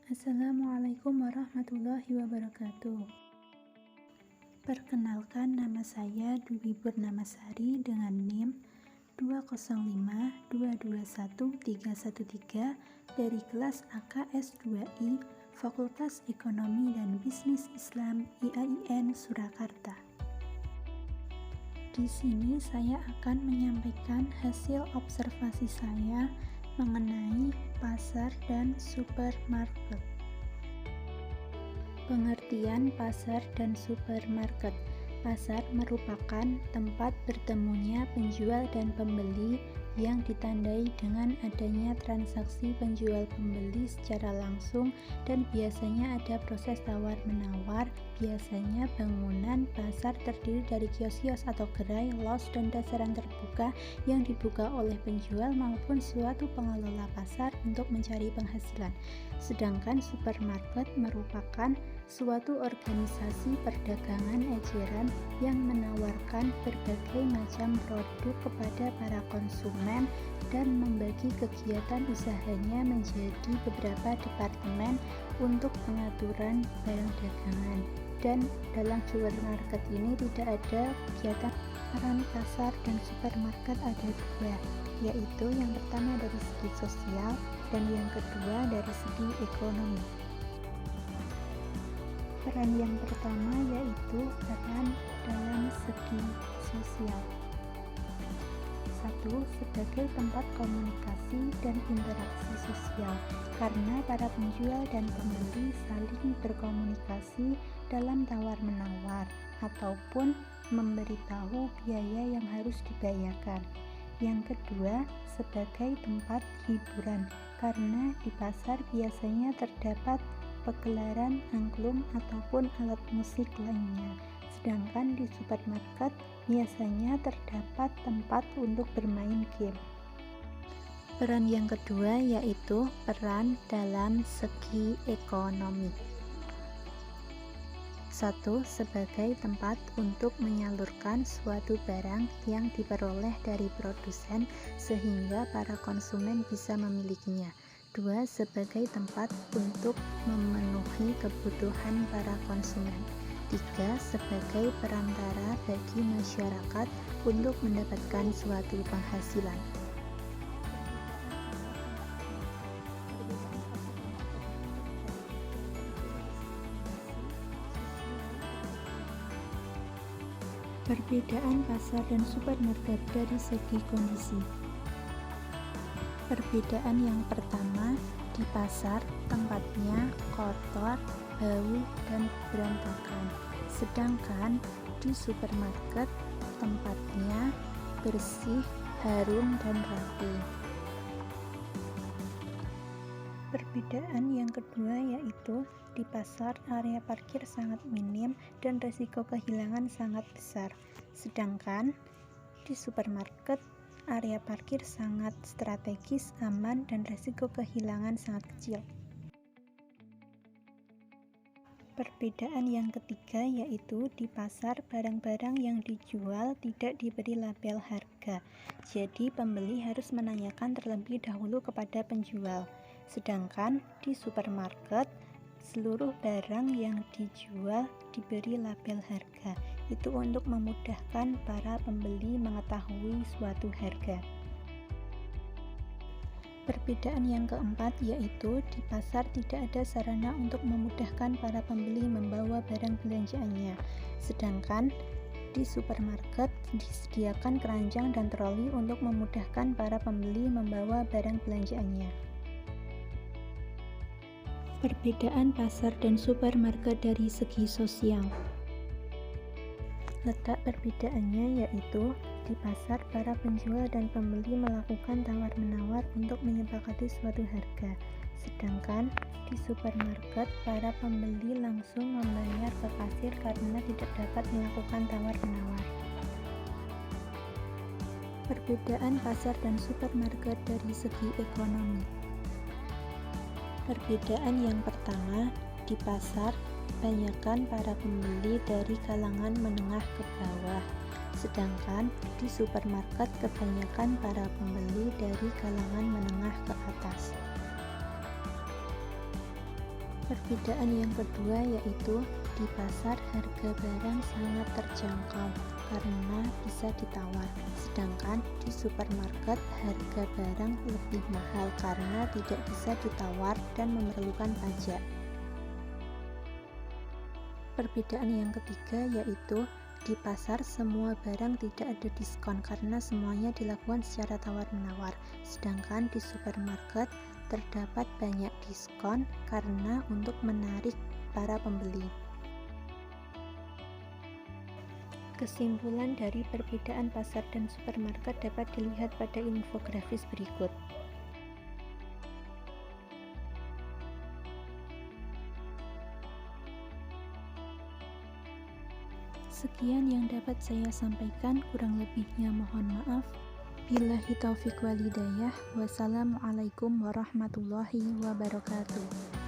Assalamualaikum warahmatullahi wabarakatuh. Perkenalkan, nama saya Dwi Purnamasari dengan NIM 205221313 dari kelas AKS 2I Fakultas Ekonomi dan Bisnis Islam IAIN Surakarta. Di sini saya akan menyampaikan hasil observasi saya mengenai pasar dan supermarket. Pengertian pasar dan supermarket. Pasar merupakan tempat bertemunya penjual dan pembeli yang ditandai dengan adanya transaksi penjual-pembeli secara langsung dan biasanya ada proses tawar-menawar. Biasanya bangunan pasar terdiri dari kios-kios atau gerai, los, dan dasaran terbuka yang dibuka oleh penjual maupun suatu pengelola pasar untuk mencari penghasilan. Sedangkan supermarket merupakan suatu organisasi perdagangan eceran yang menawarkan berbagai macam produk kepada para konsumen dan membagi kegiatan usahanya menjadi beberapa departemen untuk pengaturan barang dagangan. Dan dalam supermarket ini tidak ada kegiatan. Peran pasar dan supermarket ada dua, yaitu yang pertama dari segi sosial dan yang kedua dari segi ekonomi. Peran yang pertama yaitu peran dalam segi sosial. 1. Sebagai tempat komunikasi dan interaksi sosial, karena para penjual dan pembeli saling berkomunikasi dalam tawar-menawar ataupun memberitahu biaya yang harus dibayarkan. Yang kedua, sebagai tempat hiburan, karena di pasar biasanya terdapat pegelaran angklung ataupun alat musik lainnya. Sedangkan di supermarket biasanya terdapat tempat untuk bermain game. Peran yang kedua yaitu peran dalam segi ekonomi. 1. Sebagai tempat untuk menyalurkan suatu barang yang diperoleh dari produsen sehingga para konsumen bisa memilikinya. 2. Sebagai tempat untuk memenuhi kebutuhan para konsumen. 3. Sebagai perantara bagi masyarakat untuk mendapatkan suatu penghasilan. Perbedaan pasar dan supermarket dari segi kondisi. Perbedaan yang pertama, di pasar tempatnya kotor, bau, dan berantakan. Sedangkan di supermarket tempatnya bersih, harum, dan rapi. Perbedaan yang kedua yaitu di pasar area parkir sangat minim dan risiko kehilangan sangat besar. Sedangkan di supermarket area parkir sangat strategis, aman, dan risiko kehilangan sangat kecil. Perbedaan yang ketiga yaitu di pasar barang-barang yang dijual tidak diberi label harga. Jadi pembeli harus menanyakan terlebih dahulu kepada penjual. Sedangkan di supermarket seluruh barang yang dijual diberi label harga. Itu untuk memudahkan para pembeli mengetahui suatu harga. Perbedaan yang keempat yaitu di pasar tidak ada sarana untuk memudahkan para pembeli membawa barang belanjaannya. Sedangkan di supermarket disediakan keranjang dan troli untuk memudahkan para pembeli membawa barang belanjaannya. Perbedaan pasar dan supermarket dari segi sosial. Letak perbedaannya yaitu di pasar para penjual dan pembeli melakukan tawar-menawar untuk menyepakati suatu harga. Sedangkan di supermarket para pembeli langsung membayar ke kasir karena tidak dapat melakukan tawar-menawar. Perbedaan pasar dan supermarket dari segi ekonomi. Perbedaan yang pertama, di pasar kebanyakan para pembeli dari kalangan menengah ke bawah, sedangkan di supermarket kebanyakan para pembeli dari kalangan menengah ke atas. Perbedaan yang kedua yaitu di pasar harga barang sangat terjangkau karena bisa ditawar, sedangkan di supermarket harga barang lebih mahal karena tidak bisa ditawar dan memerlukan pajak. Perbedaan yang ketiga yaitu di pasar semua barang tidak ada diskon karena semuanya dilakukan secara tawar-menawar, sedangkan di supermarket terdapat banyak diskon karena untuk menarik para pembeli. Kesimpulan dari perbedaan pasar dan supermarket dapat dilihat pada infografis berikut. Sekian yang dapat saya sampaikan, kurang lebihnya mohon maaf. Billahi taufiq wal hidayah. Wassalamualaikum warahmatullahi wabarakatuh.